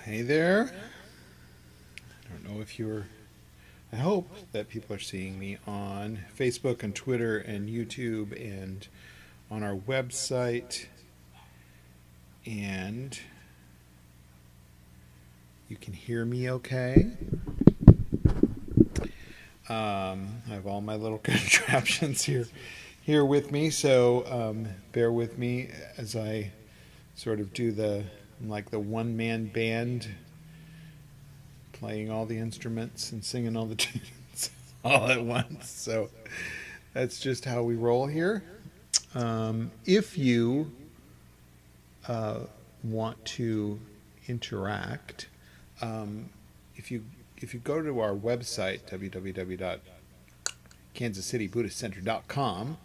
Hey there. I don't know if you're, I hope that people are seeing me on Facebook and Twitter and YouTube and on our website. And you can hear me okay. I have all my little contraptions here with me, so bear with me as I sort of do the one-man band, playing all the instruments and singing all the tunes all at once. So that's just how we roll here. If you want to interact, if you go to our website, www.kansascitybuddhistcenter.com,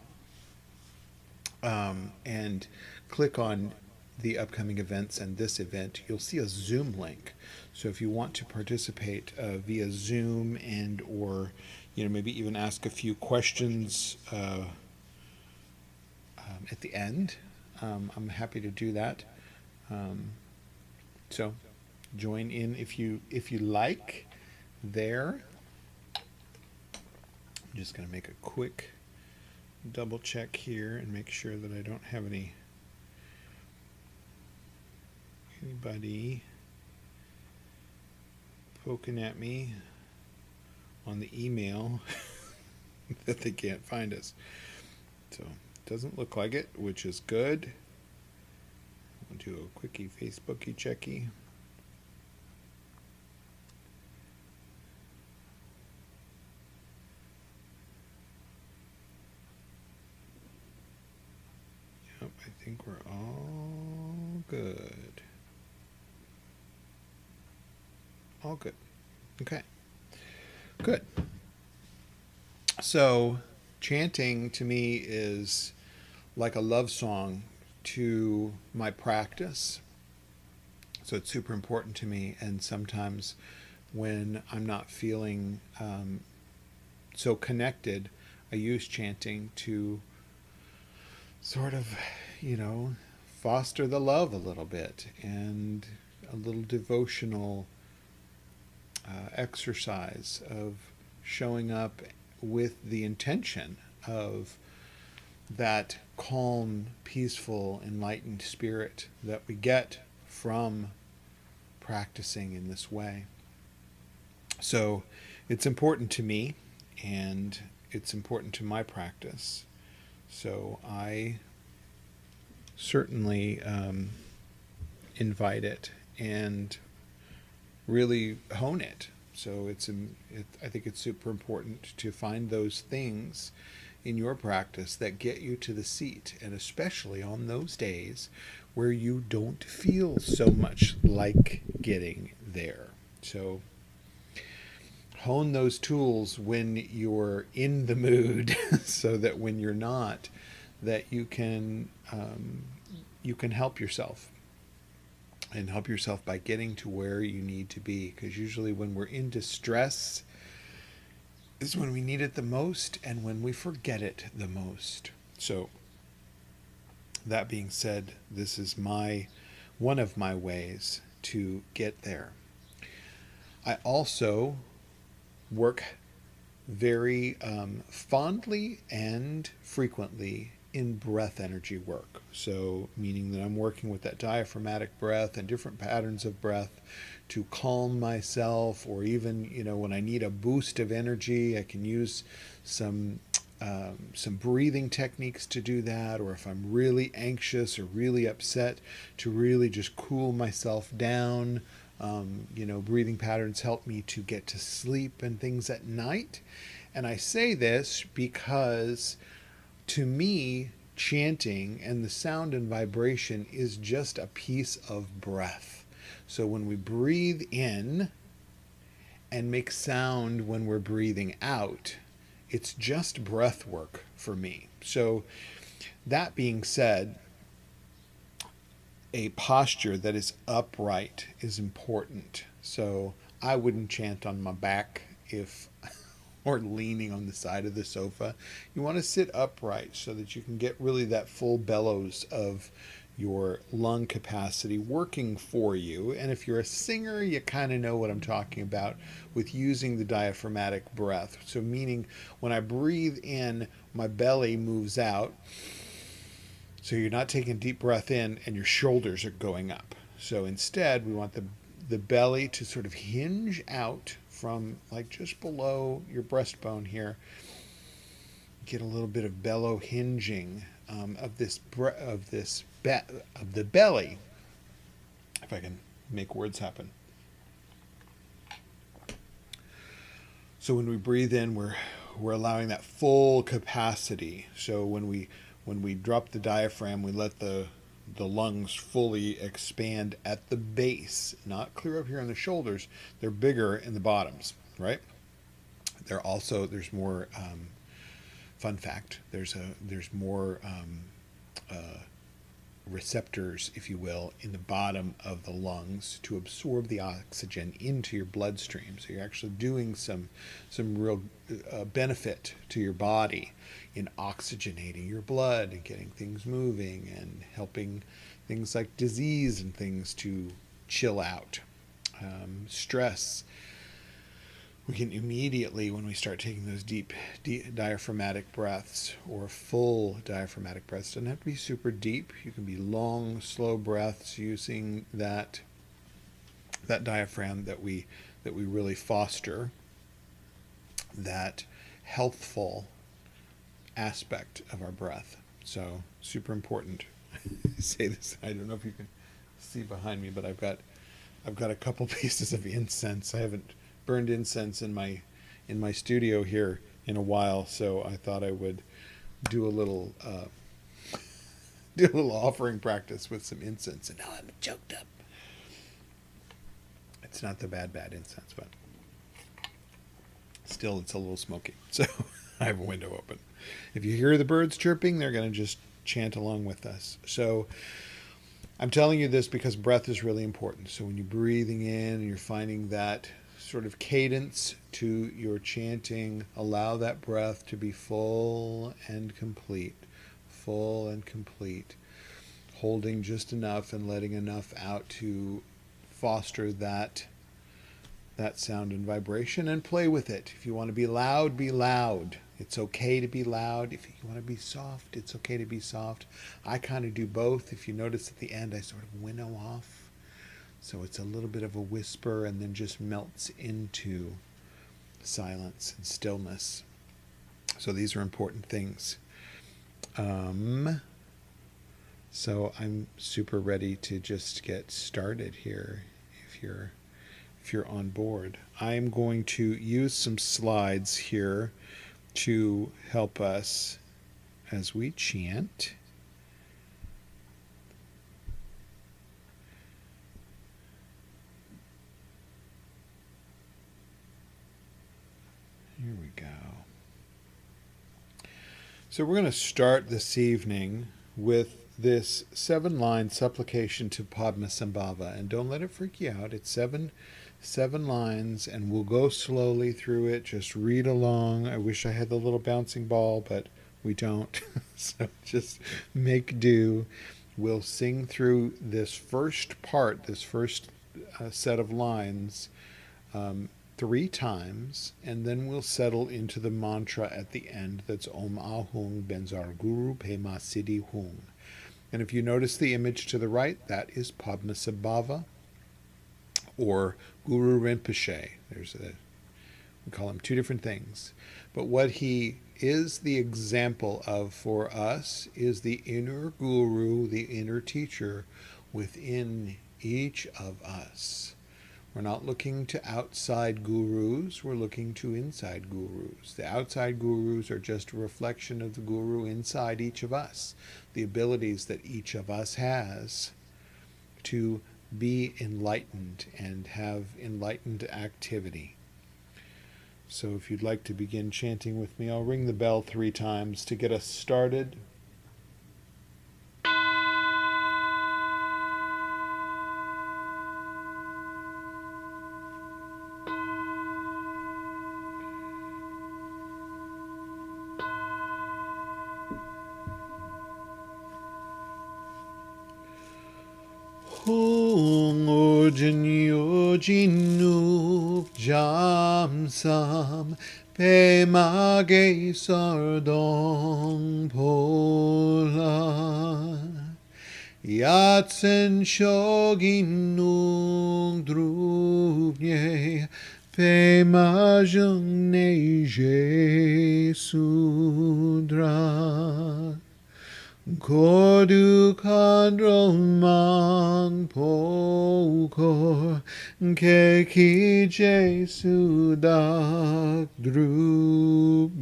and click on the upcoming events and this event, you'll see a Zoom link. So if you want to participate via Zoom and or maybe even ask a few questions at the end, I'm happy to do that. So join in if you like there. I'm just going to make a quick double check here and make sure that I don't have anybody poking at me on the email that they can't find us. So it doesn't look like it, which is good. I'll do a quickie Facebooky checky. Yep, I think we're all good. All good. Okay. Good. So, chanting to me is like a love song to my practice. So it's super important to me. And sometimes when I'm not feeling so connected, I use chanting to sort of, foster the love a little bit, and a little devotional exercise of showing up with the intention of that calm, peaceful, enlightened spirit that we get from practicing in this way. So it's important to me, and it's important to my practice. So I certainly invite it and really hone it. So I think it's super important to find those things in your practice that get you to the seat, and especially on those days where you don't feel so much like getting there. So hone those tools when you're in the mood so that when you're not, that you can help yourself, and help yourself by getting to where you need to be. Because usually when we're in distress is when we need it the most and when we forget it the most. So that being said, this is one of my ways to get there. I also work very fondly and frequently in breath energy work. So meaning that I'm working with that diaphragmatic breath and different patterns of breath to calm myself, or even, when I need a boost of energy, I can use some breathing techniques to do that, or if I'm really anxious or really upset, to really just cool myself down. Breathing patterns help me to get to sleep and things at night. And I say this because, to me, chanting and the sound and vibration is just a piece of breath. So when we breathe in and make sound when we're breathing out, it's just breath work for me. So that being said, a posture that is upright is important. So I wouldn't chant on my back or leaning on the side of the sofa. You want to sit upright so that you can get really that full bellows of your lung capacity working for you. And if you're a singer, you kind of know what I'm talking about with using the diaphragmatic breath. So meaning when I breathe in, my belly moves out. So you're not taking a deep breath in and your shoulders are going up. So instead, we want the belly to sort of hinge out from like just below your breastbone here. Get a little bit of bellow hinging of the belly, if I can make words happen. So when we breathe in, we're allowing that full capacity. So when we drop the diaphragm, we let the lungs fully expand at the base, not clear up here on the shoulders. They're bigger in the bottoms, right? There's more, fun fact, there's more receptors, if you will, in the bottom of the lungs to absorb the oxygen into your bloodstream. So you're actually doing some real benefit to your body in oxygenating your blood and getting things moving and helping things like disease and things to chill out. Stress. We can immediately, when we start taking those deep diaphragmatic breaths, or full diaphragmatic breaths, doesn't have to be super deep. You can be long, slow breaths using that diaphragm that we really foster, that healthful aspect of our breath. So super important. I say this, I don't know if you can see behind me, but I've got a couple pieces of incense. I haven't burned incense in my studio here in a while, so I thought I would do a little offering practice with some incense, and now I'm choked up. It's not the bad incense, but still it's a little smoky. So I have a window open. If you hear the birds chirping, they're going to just chant along with us. So I'm telling you this because breath is really important. So when you're breathing in and you're finding that sort of cadence to your chanting, allow that breath to be full and complete, holding just enough and letting enough out to foster that sound and vibration, and play with it. If you want to be loud, be loud. It's okay to be loud. If you want to be soft, it's okay to be soft. I kind of do both. If you notice at the end, I sort of winnow off. So it's a little bit of a whisper and then just melts into silence and stillness. So these are important things. So I'm super ready to just get started here if you're on board. I'm going to use some slides here to help us as we chant. Here we go. So we're going to start this evening with this 7-line supplication to Padma Sambhava, and don't let it freak you out. It's seven lines, and we'll go slowly through it. Just read along. I wish I had the little bouncing ball, but we don't. So just make do. We'll sing through this first part, this first set of lines 3 times, and then we'll settle into the mantra at the end that's Om Ahung Benzar Guru Pema Siddhi Hung. And if you notice the image to the right, that is Padma Sambhava or Guru Rinpoche. We call him 2 different things. But what he is the example of for us is the inner guru, the inner teacher within each of us. We're not looking to outside gurus, we're looking to inside gurus. The outside gurus are just a reflection of the guru inside each of us, the abilities that each of us has to be enlightened and have enlightened activity. So if you'd like to begin chanting with me, I'll ring the bell 3 times to get us started. Hung Ojin Yojin Nuk Jam Sam Pe Mage Sardong Pola Yatsen Shogin Nuk Drubye Pe Majung Neje Sudra Kodu Kandro Mang Pokor Keki Jesu Dak Drugi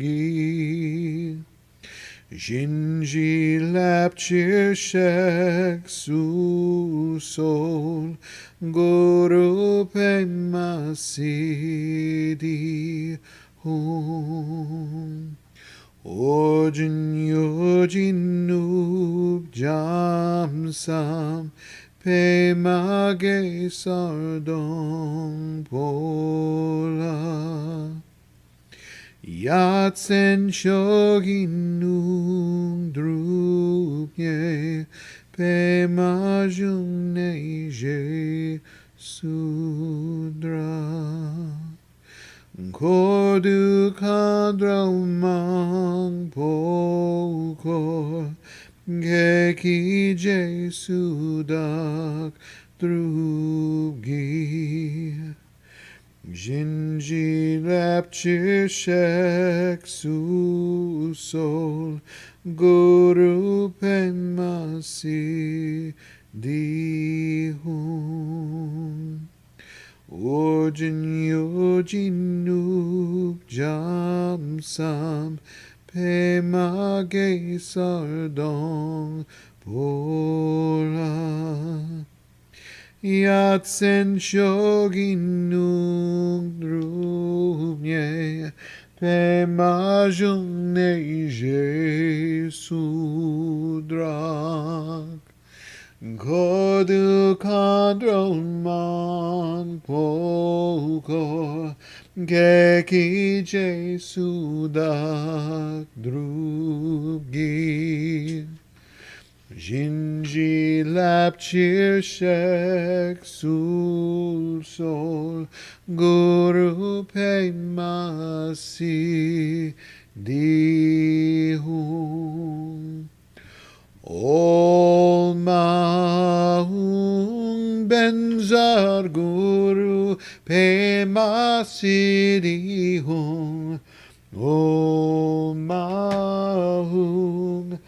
Jinji Lapchir Shek Su Sol Guru Pema Siddhi Hum Ojin Yojin Nuk Jam Sam Pe Mage Sardong Pola Yatsen Shogin Nuk Drupye Pe Majung Neje Sudra Kodu Kandra Mang Pokor Keki Jesu Dak Drugi Jinji Lapchir Shek Su Sol Guru Pema Siddhi Hum Ojin Yojin Nuk Jam Sam Pe Mage Sardong Pola Yatsen Shogin Nuk Drubye Pe Majung Neje Sudrak Kodu Kandro Mang Pokor Keki Jesu Dak Drugi Jinji Lapchir Shek Sul Sol Guru Pema Siddhi Hum Om Ahung Benzar Guru Pema Siddhi Hum Om Ahung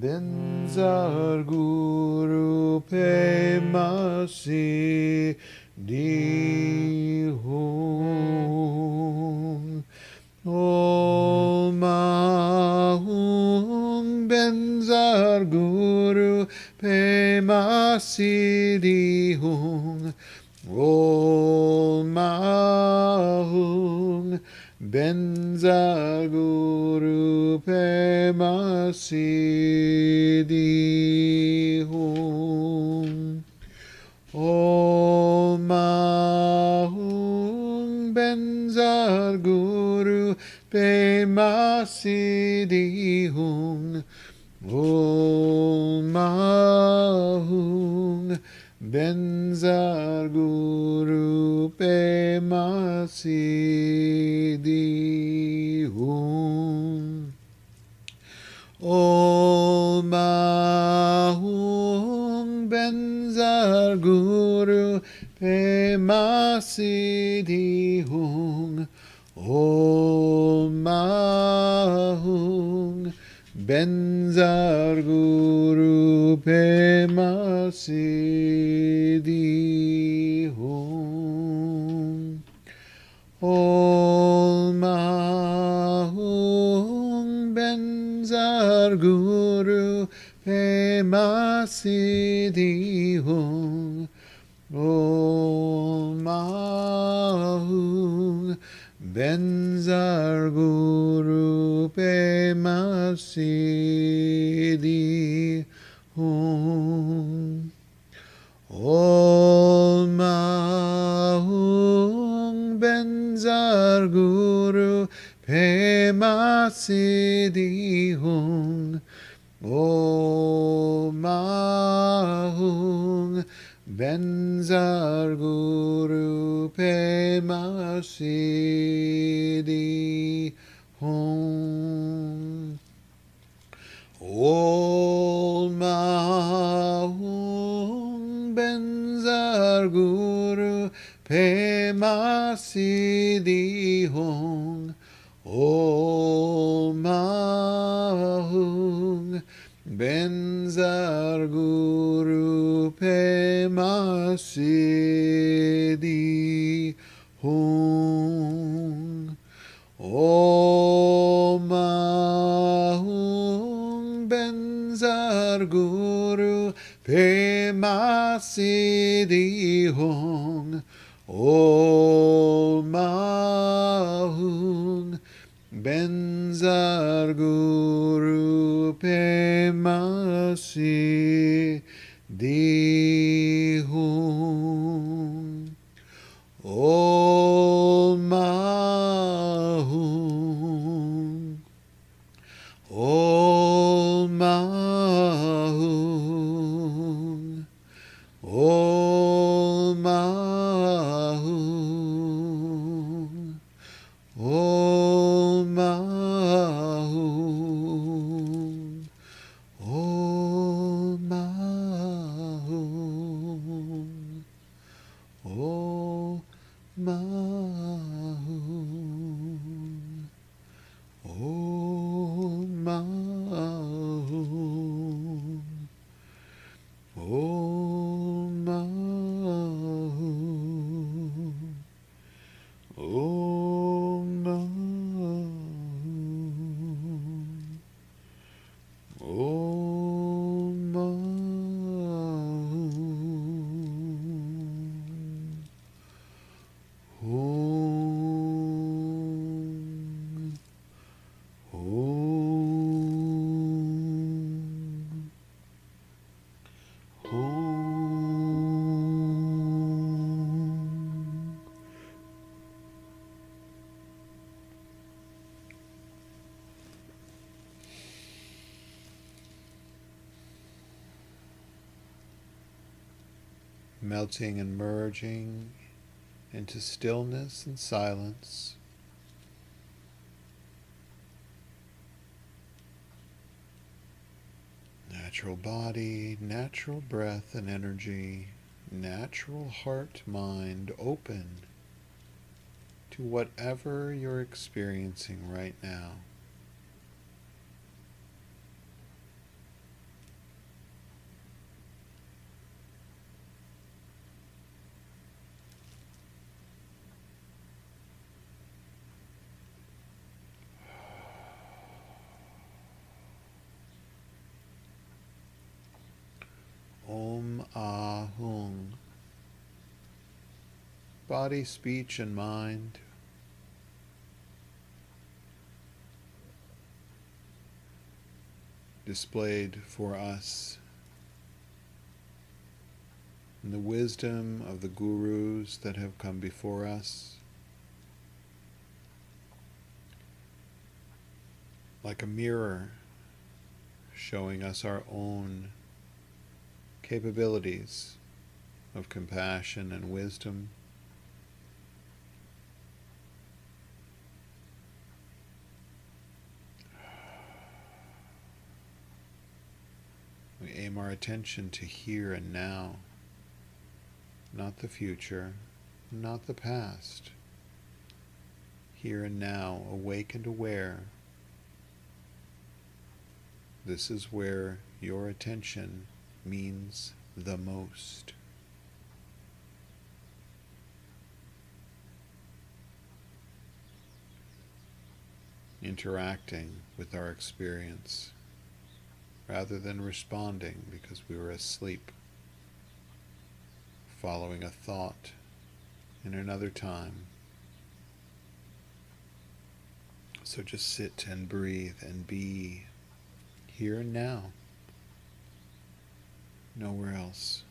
Benzar Guru Pema Siddhi Hum Om Ahum Benzar Guru Pema Siddhi Hung. Om Ahum Benzar Guru Pema Siddhi Hung. Om Ahum Benzar Guru Pema Siddhi Hung. Om Ahum Benzar Guru Pema Siddhi Hung. Om Ahum Benzar Guru Pema Siddhi Hung. Om Ahum Benzar Guru Pema Siddhi Hung. Om Ahum Benzar Guru Pema Siddhi Hung. Om Ahum Benzar Guru Pema Siddhi Hung. Om Ahum Benzar Guru Pema Siddhi Hung. Om Ahum Benzar Guru Pema Siddhi Hung. Om Ahum Benzar Guru Pema Siddhi Hung. Om Ahum Benzar Guru Pema Siddhi Hung. Om Ahum Benzar Guru Pema Siddhi Hung. Om Ahum Benzar Guru Pema Siddhi Hung. Om Ahum. Om Ahum. Om Ahum. Om Ahum. Om Ahum. Om Ahum. Om Ahum. Om Ahum. Om Ahum. Om Ahum. Om. Om. Melting and merging into stillness and silence. Natural body, natural breath and energy, natural heart, mind open to whatever you're experiencing right now. Ahung. Body, speech, and mind displayed for us in the wisdom of the gurus that have come before us, like a mirror showing us our own capabilities of compassion and wisdom. We aim our attention to here and now, not the future, not the past. Here and now, awake and aware. This is where your attention means the most. Interacting with our experience rather than responding because we were asleep, following a thought in another time. So just sit and breathe and be here and now, nowhere else.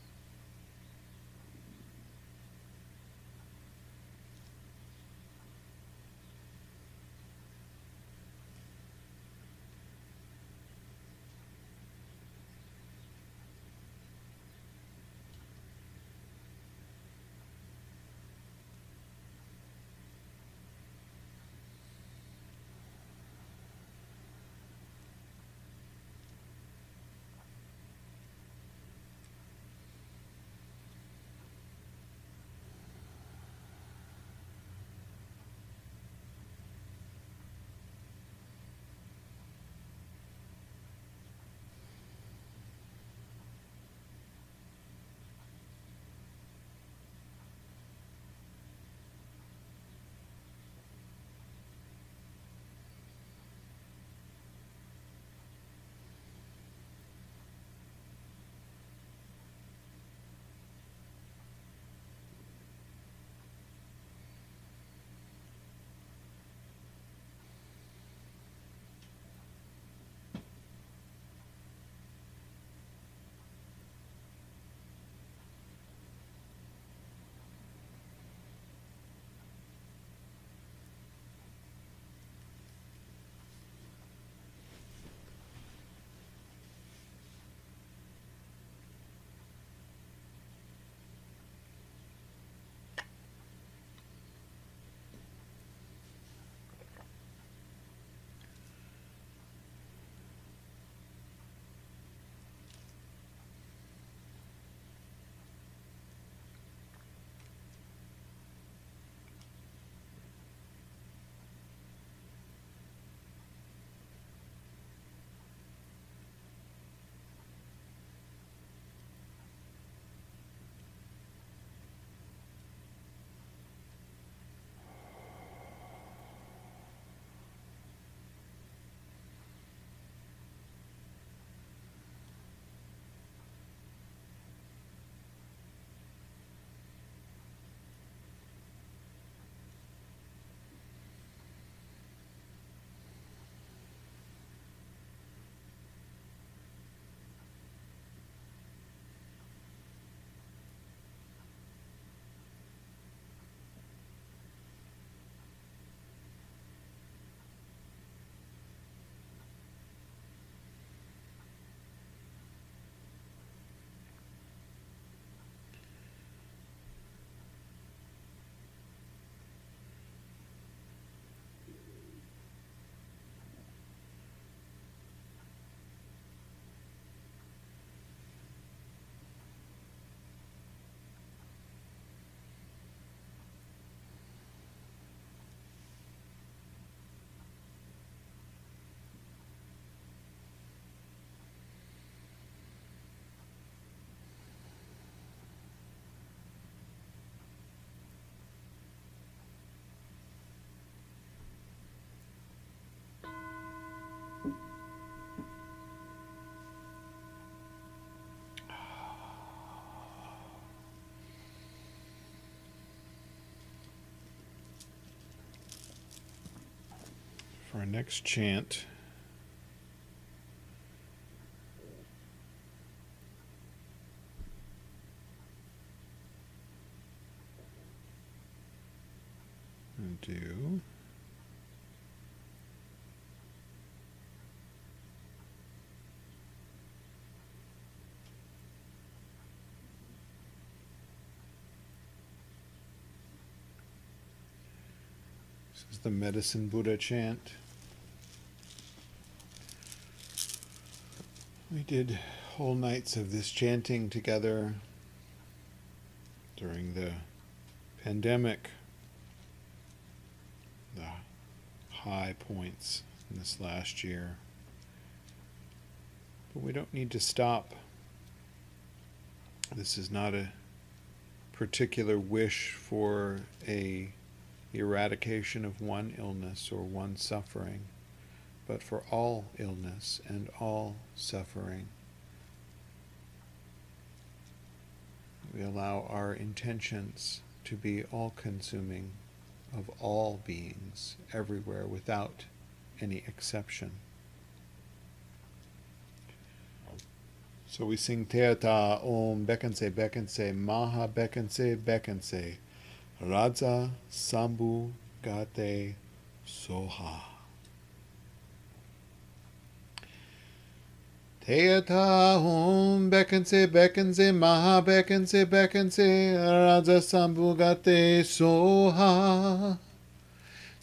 For our next chant, and do this is the Medicine Buddha chant. We did whole nights of this chanting together during the pandemic, the high points in this last year. But we don't need to stop. This is not a particular wish for the eradication of one illness or one suffering, but for all illness and all suffering. We allow our intentions to be all-consuming of all beings, everywhere, without any exception. So we sing Teata Om Bekanse Bekanse Maha Bekanse Bekanse Raja Sambhu Gate Soha. Teata Om Bekanse Bekanse Maha Bekanse Bekanse Raja Sambhu Gate Soha.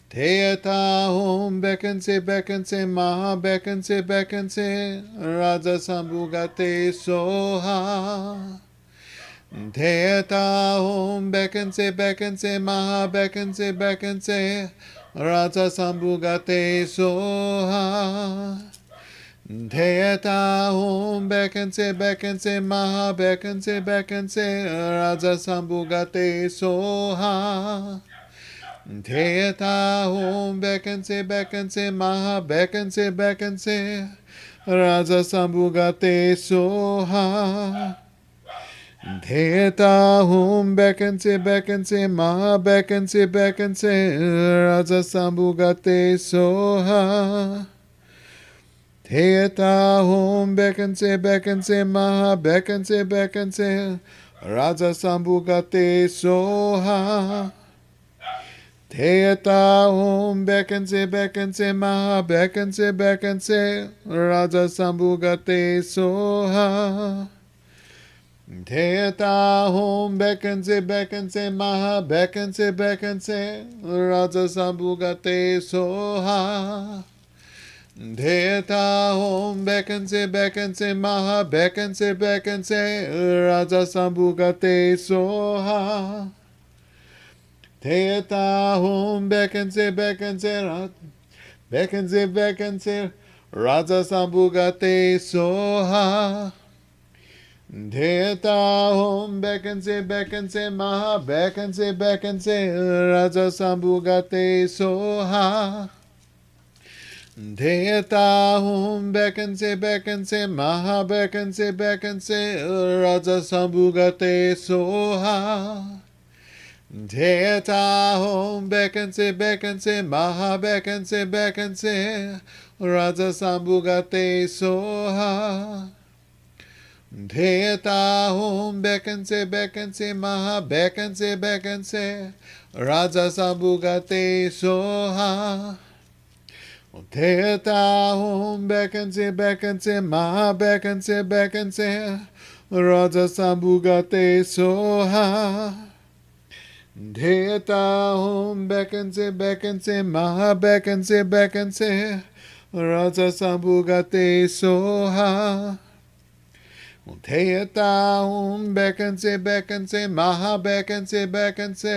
Teata Om Bekanse Bekanse Maha Bekanse Bekanse Raja Sambhu Gate Soha. Teata Om Bekanse Bekanse Maha Bekanse Bekanse Raja Sambhu Gate Soha. Teata Om Bekanse Bekanse Maha Bekanse Bekanse Raja Sambhu Gate Soha. Teata Om Bekanse Bekanse Maha Bekanse Bekanse Raja Sambhu Gate Soha. Teata Om Bekanse Bekanse Maha Bekanse Bekanse Raja Sambhu Gate Soha. Teata Om Bekanse Bekanse Maha Bekanse Bekanse Raja Sambhu Gate Soha. Teata Om Bekanse Bekanse Maha Bekanse Bekanse Raja Sambhu Gate Soha. Teata Om Bekanse Bekanse Maha Bekanse Bekanse Raja Sambhu Gate Soha. Teata Om Bekanse Bekanse Maha Bekanse Bekanse Raja Sambhu Gate Soha. Teata Om Bekanse Bekanse Bekanse Bekanse Raja Sambhu Gate Soha. Teata Om Bekanse Bekanse Maha Bekanse Bekanse Raja Sambhu Gate Soha. Teata Om Bekanse Bekanse Maha Bekanse Bekanse Raja Sambhu Gate Soha. Teata Om Bekanse Bekanse Maha Bekanse Bekanse Raja Sambhu Gate Soha. Teata Om Bekanse Bekanse Maha Bekanse Bekanse Raja Sambhu Gate Soha. Teata Om Bekanse Bekanse Maha Bekanse Bekanse Raja Sambhu Gate Soha. Teata Om Bekanse Bekanse Maha Bekanse Bekanse Raja Sambhu Gate Soha. Teata Om Bekanse Bekanse Maha Bekanse Bekanse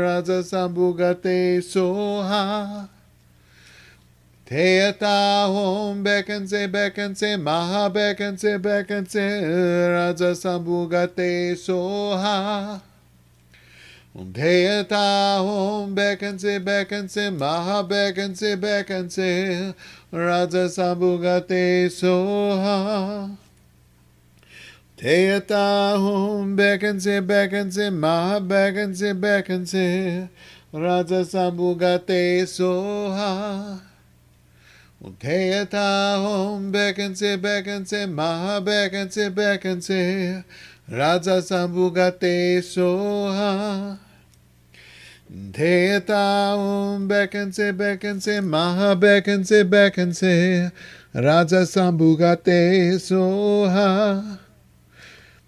Raja Sambhu Gate Soha. Teata Om Bekanse Bekanse Maha Bekanse Bekanse Raja Sambhu Gate Soha. Teata Om Bekanse Bekanse Maha Bekanse Bekanse Raja Sambhu Gate Soha. Teata Om Bekanse Bekanse Maha Bekanse Bekanse Raja Sambhu Gate Soha. Utteyata Om Bekanse Bekanse Maha Bekanse Bekanse Raja Sambhugate Soha. Utteyata Om Bekanse Bekanse Maha Bekanse Bekanse Raja Sambhugate Soha.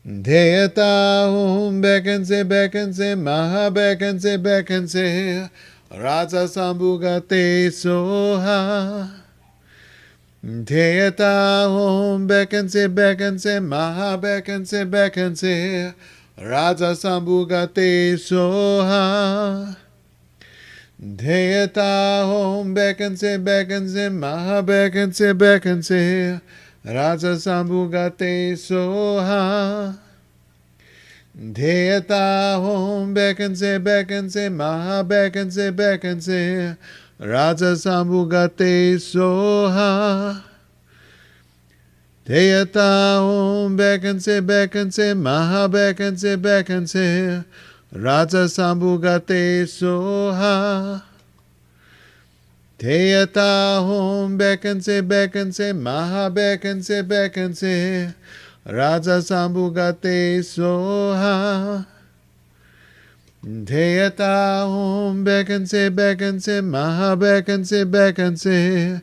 Utteyata Om Bekanse Bekanse Maha Bekanse Bekanse Raja Sambhugate Soha. Utteyata Om Bekanse Bekanse Maha Bekanse Bekanse Raja Sambhugate Soha. Utteyata Om Bekanse Bekanse Maha Bekanse Bekanse Raja Sambhugate Soha. Utteyata Om Bekanse Bekanse Maha Bekanse Bekanse Raja Sambhugate Soha. Utteyata Om Bekanse Bekanse Maha Bekanse Bekanse Raja Sambhugate Soha. Utteyata Om Bekanse Bekanse Maha Bekanse Bekanse Raja Sambhugate Soha. Utteyata Om Bekanse Bekanse Maha Bekanse Bekanse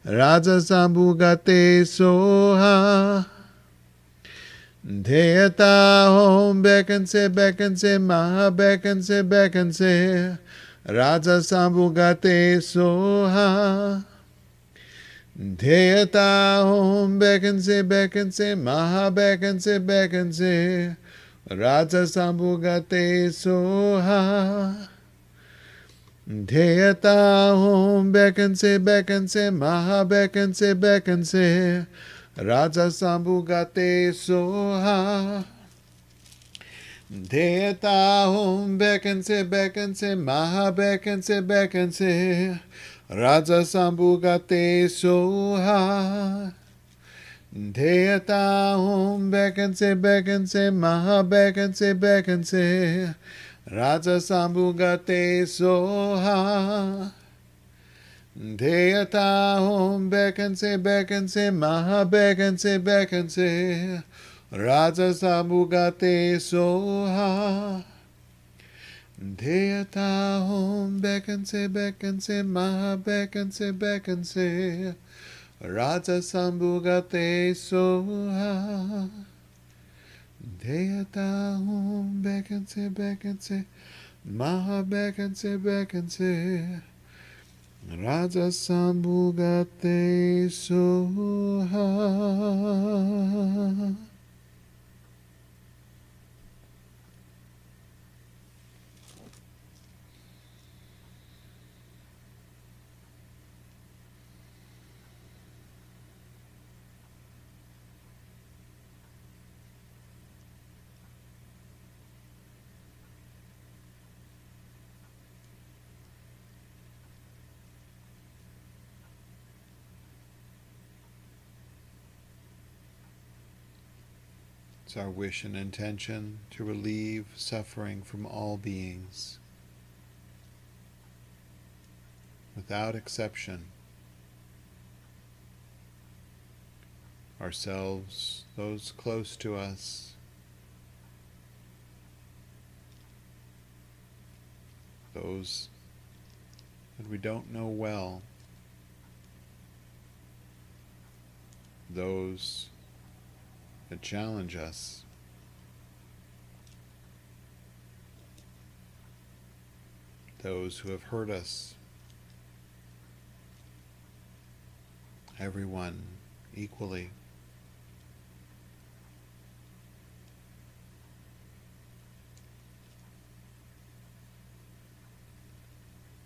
Raja Sambhugate Soha. Utteyata Om Bekanse Bekanse Maha Bekanse Bekanse Raja Sambhugate Soha. Utteyata Om Bekanse Bekanse Maha Bekanse Bekanse Raja Sambhugate Soha. Utteyata Om Bekanse Bekanse Maha Bekanse Bekanse Raja Sambhugate Soha. Utteyata Om Bekanse Bekanse Maha Bekanse Bekanse Raja Sambhugate Soha. Utteyata Om Bekanse Bekanse Maha Bekanse Bekanse Raja Sambhugate Soha. Utteyata Om Bekanse Bekanse Maha Bekanse Bekanse Raja Sambhugate Soha. Utteyata Om Bekanse Bekanse Maha Bekanse Bekanse Raja Sambhugate Soha. Utteyata Om Bekanse Bekanse Maha Bekanse Bekanse Raja Sambhugate Soha. It's our wish and intention to relieve suffering from all beings, without exception, ourselves, those close to us, those that we don't know well, those that challenge us, those who have hurt us, everyone equally.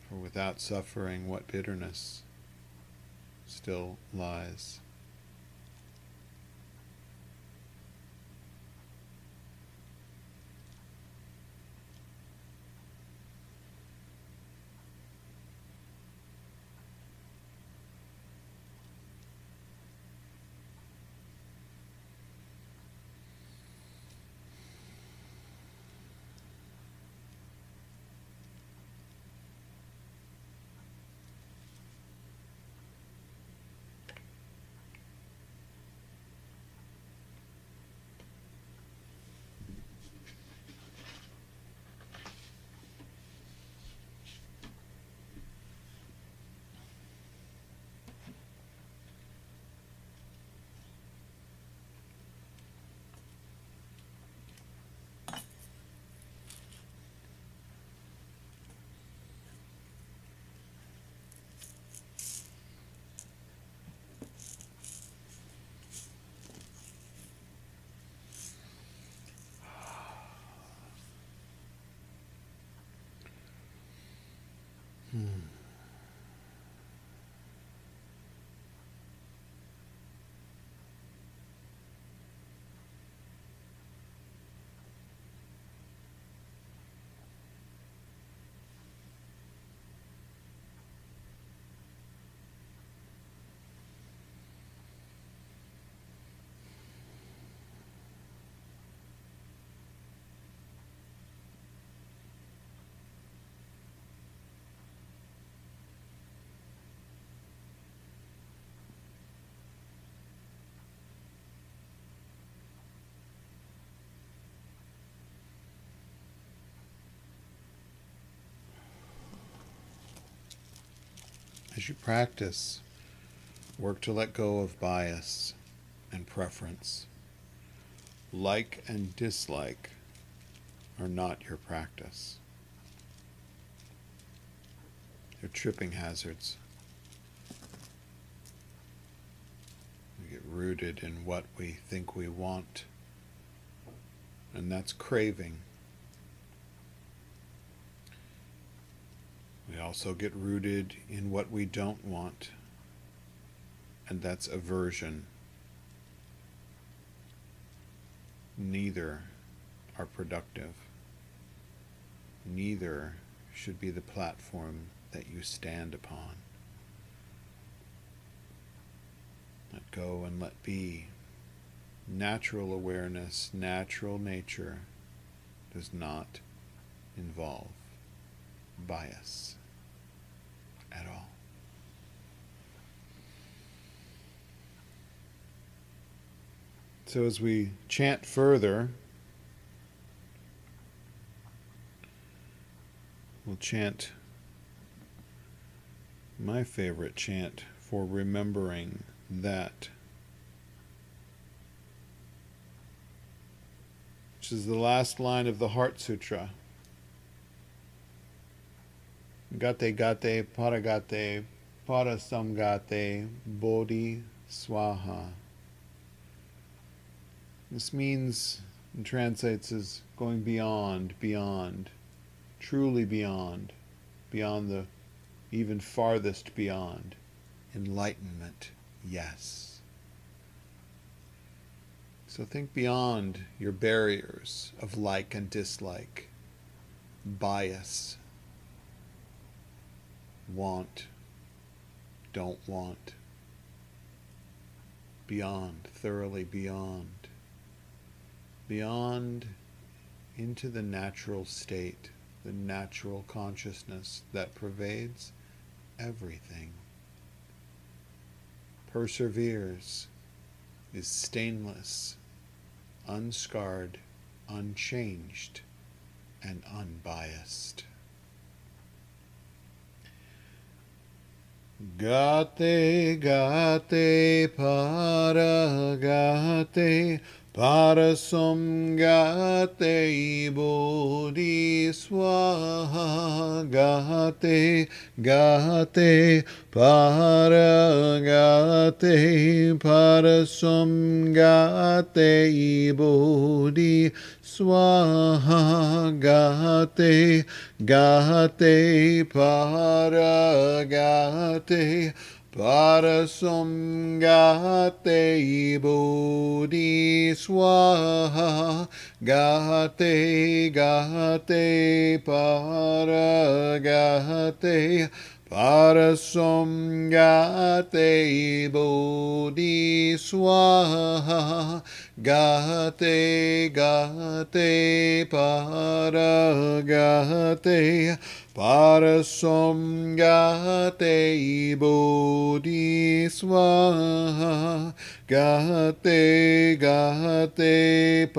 For without suffering, what bitterness still lies? As you practice, work to let go of bias and preference. Like and dislike are not your practice. They're tripping hazards. We get rooted in what we think we want, and that's craving. We also get rooted in what we don't want, and that's aversion. Neither are productive. Neither should be the platform that you stand upon. Let go and let be. Natural awareness, natural nature does not involve bias at all. So as we chant further, we'll chant my favorite chant for remembering that, which is the last line of the Heart Sutra. Gate gate paragate parasamgate bodhi swaha. This means, and translates as going beyond, beyond, truly beyond, beyond the even farthest beyond. Enlightenment, yes. So think beyond your barriers of like and dislike, bias, want, don't want, beyond, thoroughly beyond. Beyond into the natural state, the natural consciousness that pervades everything, perseveres, is stainless, unscarred, unchanged, and unbiased. Gate gate paragate parasam gate bodhi swaha. Gate gate paragate parasam gate bodhi swaha. Gate gate paragate parasam gate bodhi swaha. Gate gate paragate parasam gate bodhi swaha. Gate gate paragate parasam gate bodhi swaha. Gate gate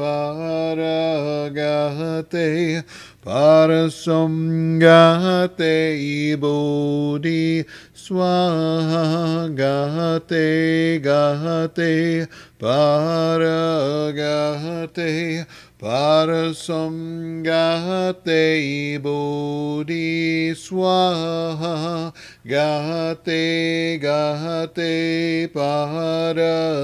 paragate parasam gate bodhi swaha. Gate gate paragate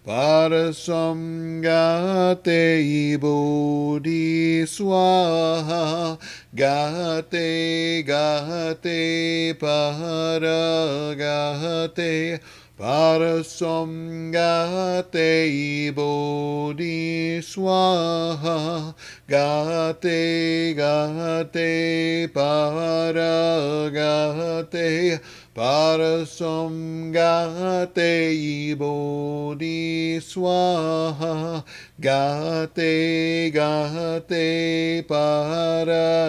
parasam gate bodhi swaha. Gate gate paragate parasam gate bodhi swaha. Gate gate paragate parasam gate bodhi swaha. Gate gate paragate parasam gate bodhi swaha. Gate gate paragate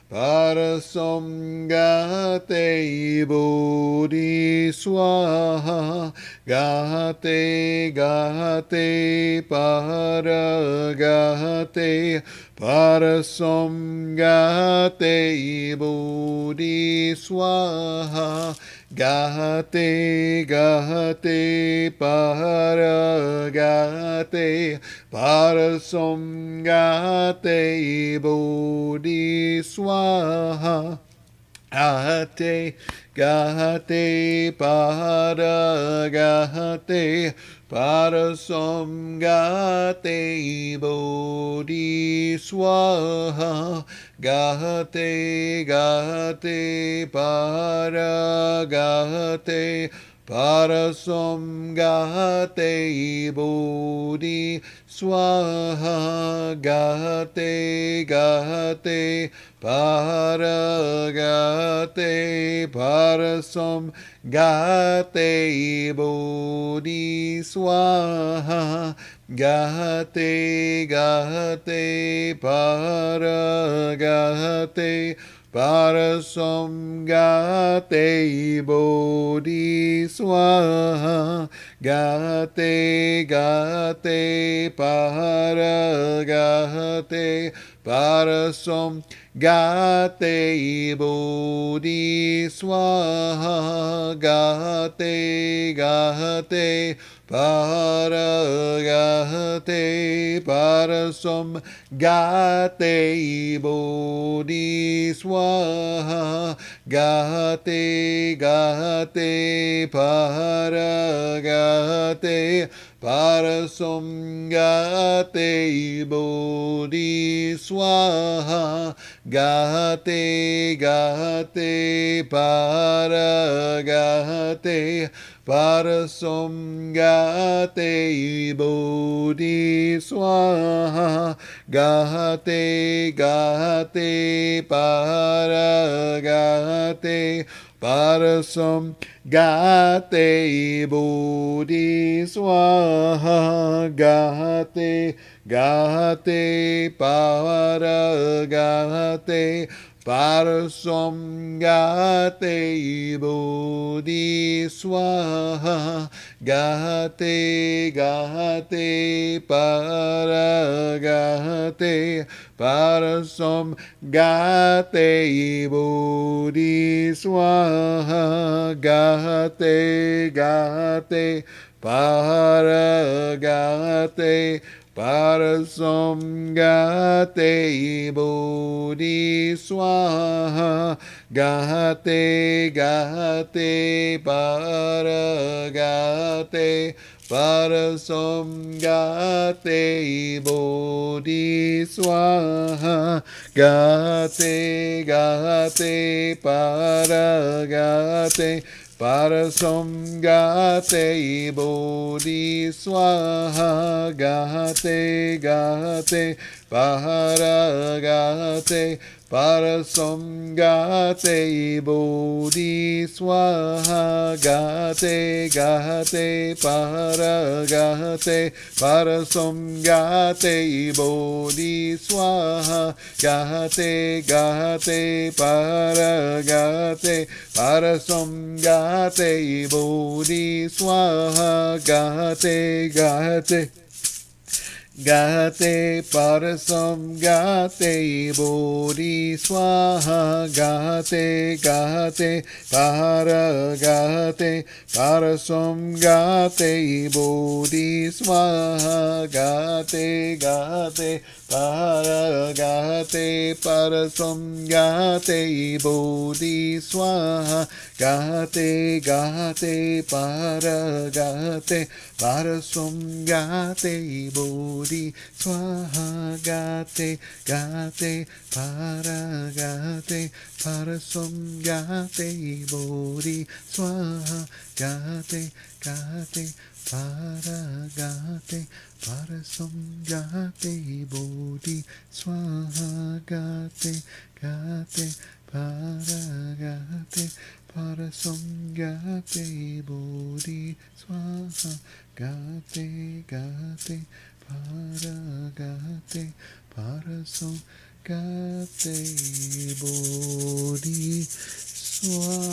parasam gate bodhi swaha. Gate gate paragate Parasam gate bodhi swaha. Gate gate paragate. Parasam gate bodhi swaha. Gate, gate, para, gate, parasam gate, bodhi swaha. Gate, gate, para, gate, parasam gate, bodhi swaha. Gate, gate, paragate, parasam gate, bodhi swaha. Gate, gate, paragate, parasam gate, bodhi swaha. Gate, gate, paragate, parasam gate, bodhi swaha. Gate, gate, paragate, parasam gate, bodhi swaha. Gate, gate, paragate, parasam gate, bodhi swaha. Gate, gate, paragate, parasam gate, bodhi swaha. Gate, gate, paragate, parasam gate, bodhi swaha. Gate, gate, paragate, parasam gate, bodhi swaha. Gate, gate, paragate, parasam gate, bodhi swaha. Gate, gate, paragate, parasam gate, bodhi swaha. Gate, gate, paragate, parasam gate, bodhi swaha. Gate, gate, paragate, parasam gate, bodhi swaha. Gate, gate, paragate, parasam gate, bodhi swaha. Gate, gate, paragate, parasam gate, bodhi swaha. Gate, gate, paragate, parasam gate, bodhi swaha. Gate, gate, gate, parasam gate, bodhi swaha. Gate, gate, paragate, parasam gate, bodhi swaha. Gate, gate, paragate, parasam gate, bodhi swaha. Gate, gate, paragate, parasam gate, bodhi swaha. Gate, gate, paragate, parasam gate, bodhi swaha. Gate, gate, paragate, parasam gate, bodhi swaha. Gate, gate, paragate, parasam gate, bodhi swaha. Gate, gate, paragate, parasam gate, bodhi swaha.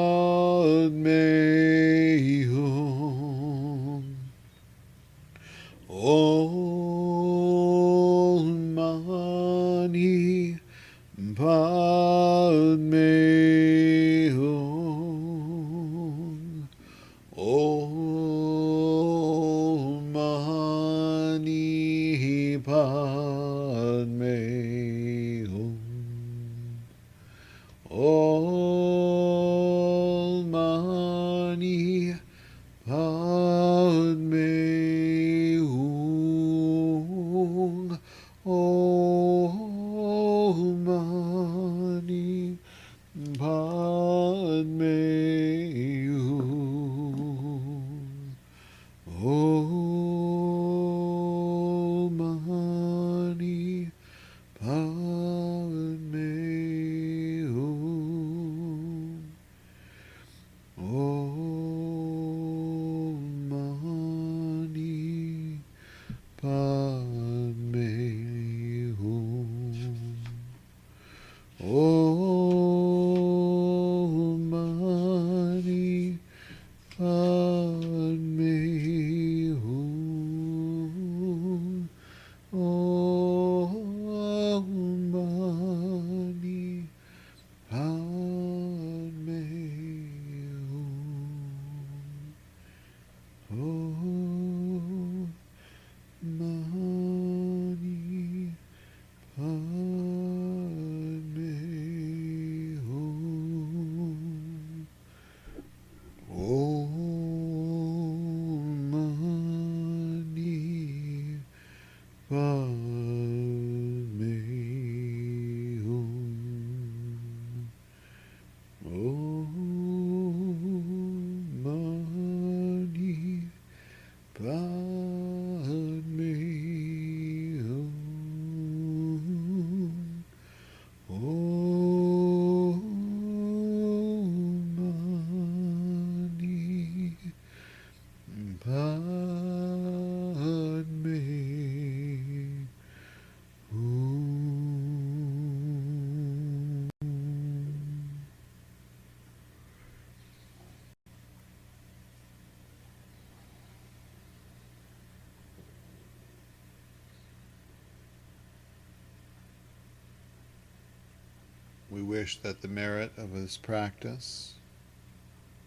wish that the merit of this practice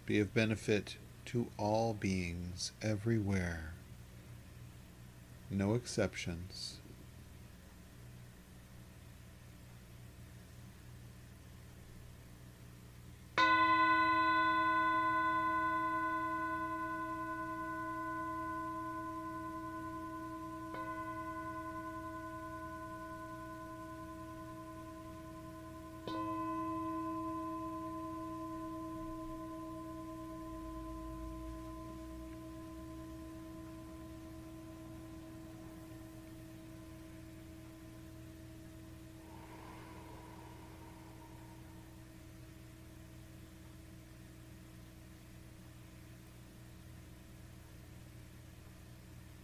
be of benefit to all beings everywhere, no exceptions,